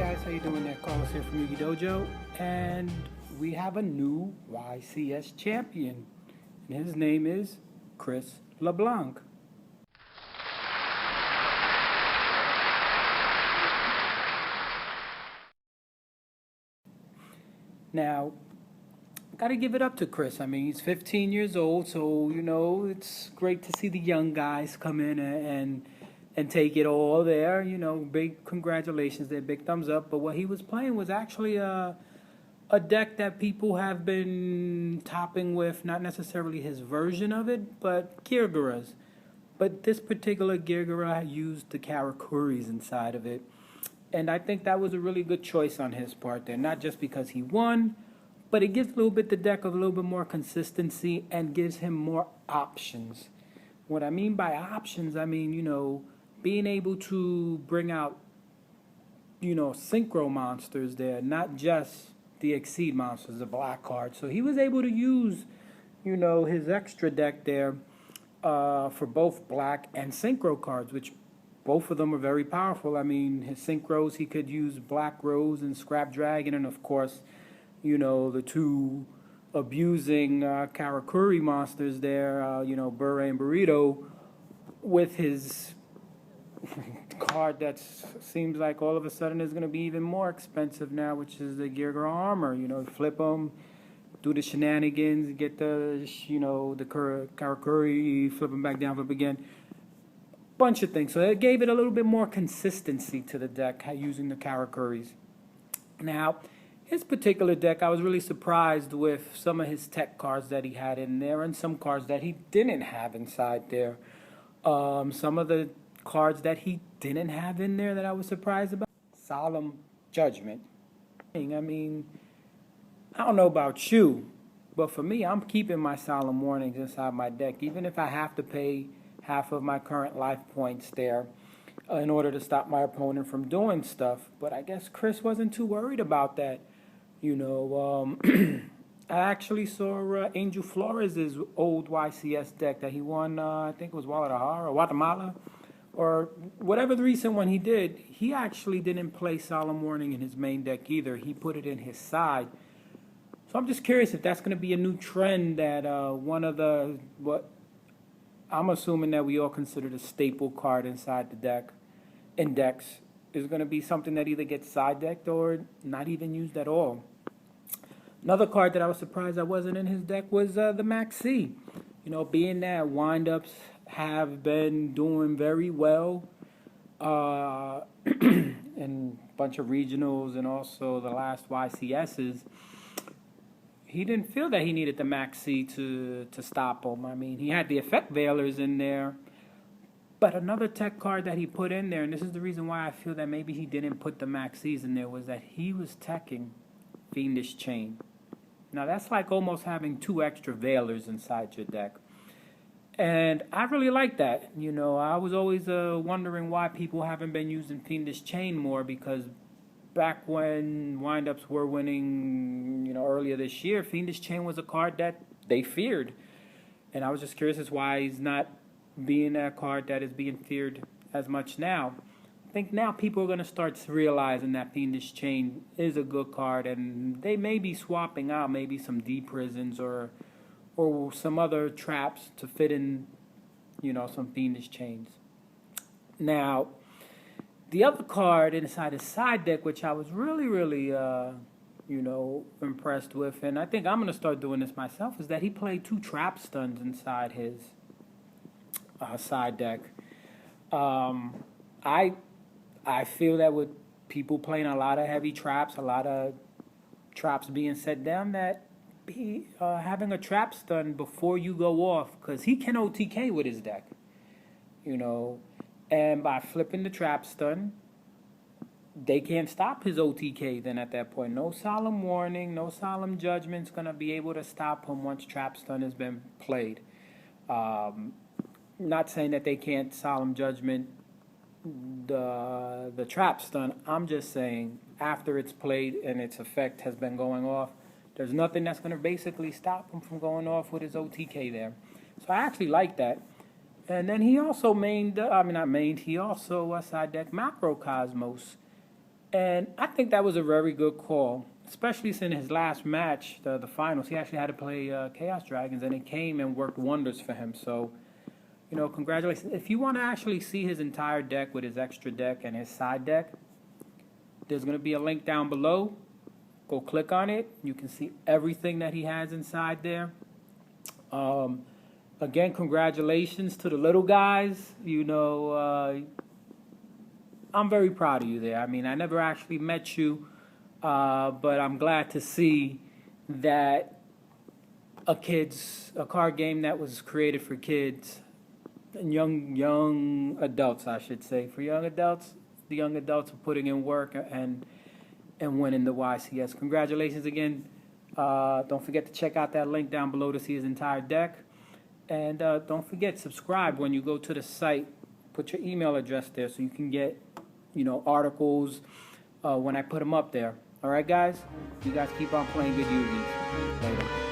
guys, how you doing there? Carlos here from Yugi Dojo, and we have a new YCS champion, and his name is Chris Leblanc. Now, got to give it up to Chris. I mean, he's 15 years old, so it's great to see the young guys come in and take it all there. Big congratulations there, big thumbs up. But what he was playing was actually a deck that people have been topping with, not necessarily his version of it, but Geargia's. But this particular Geargia used the Karakuris inside of it. And I think that was a really good choice on his part there, not just because he won, but it gives a little bit the deck a little bit more consistency and gives him more options. What I mean by options, I mean, being able to bring out, synchro monsters there, not just the Exceed monsters, the black card. So he was able to use, his extra deck there for both black and synchro cards, which both of them are very powerful. I mean, his synchros, he could use Black Rose and Scrap Dragon, and of course, the two abusing Karakuri monsters there, Bure and Burrito, with his card that seems like all of a sudden is going to be even more expensive now, which is the Geargia Armor. Flip them, do the shenanigans, get the, the Karakuri, flip them back down, flip again. Bunch of things. So it gave it a little bit more consistency to the deck using the Karakuris. Now, his particular deck, I was really surprised with some of his tech cards that he had in there and some cards that he didn't have inside there. Some of the cards that he didn't have in there that I was surprised about. Solemn Judgment. I mean, I don't know about you, but for me, I'm keeping my Solemn Warnings inside my deck, even if I have to pay half of my current life points there in order to stop my opponent from doing stuff. But I guess Chris wasn't too worried about that. I actually saw Angel Flores' old YCS deck that he won, I think it was Guatemala, or whatever the recent one he did. He actually didn't play Solemn Warning in his main deck either. He put it in his side. So I'm just curious if that's going to be a new trend that one of the, I'm assuming that we all consider the staple card inside the deck, index, is going to be something that either gets side decked or not even used at all. Another card that I was surprised I wasn't in his deck was the Maxi. Being that windups have been doing very well in a bunch of regionals and also the last YCSs, he didn't feel that he needed the Maxi to stop him. I mean, he had the Effect Veilers in there. But another tech card that he put in there, and this is the reason why I feel that maybe he didn't put the Maxis in there, was that he was teching Fiendish Chain. Now, that's like almost having 2 extra Veilers inside your deck. And I really like that. I was always wondering why people haven't been using Fiendish Chain more, because back when windups were winning, earlier this year, Fiendish Chain was a card that they feared. And I was just curious as why he's not being a card that is being feared as much now. I think now people are going to start realizing that Fiendish Chain is a good card, and they may be swapping out maybe some D-Prisons or some other traps to fit in, some Fiendish Chains. Now, the other card inside his side deck, which I was really, impressed with, and I think I'm going to start doing this myself, is that he played 2 trap stuns inside his side deck. I feel that with people playing a lot of heavy traps, a lot of traps being set down, that having a trap stun before you go off, because he can OTK with his deck, and by flipping the trap stun, they can't stop his OTK then at that point. No Solemn Warning, no Solemn Judgment's going to be able to stop him once trap stun has been played. Not saying that they can't Solemn Judgment the trap stun. I'm just saying after it's played and its effect has been going off, there's nothing that's going to basically stop him from going off with his OTK there. So I actually like that. And then he also he also side deck Macrocosmos. And I think that was a very good call, especially since his last match, the finals, he actually had to play Chaos Dragons, and it came and worked wonders for him. So, congratulations. If you want to actually see his entire deck with his extra deck and his side deck, there's going to be a link down below. Go click on it. You can see everything that he has inside there. Again, congratulations to the little guys. I'm very proud of you there. I mean, I never actually met you, but I'm glad to see that a card game that was created for kids, and young adults, I should say, for young adults, the young adults are putting in work and winning the YCS. Congratulations again. Don't forget to check out that link down below to see his entire deck. And don't forget, subscribe when you go to the site. Put your email address there so you can get, articles when I put them up there. All right, guys? You guys keep on playing good Yu-Gi. Later.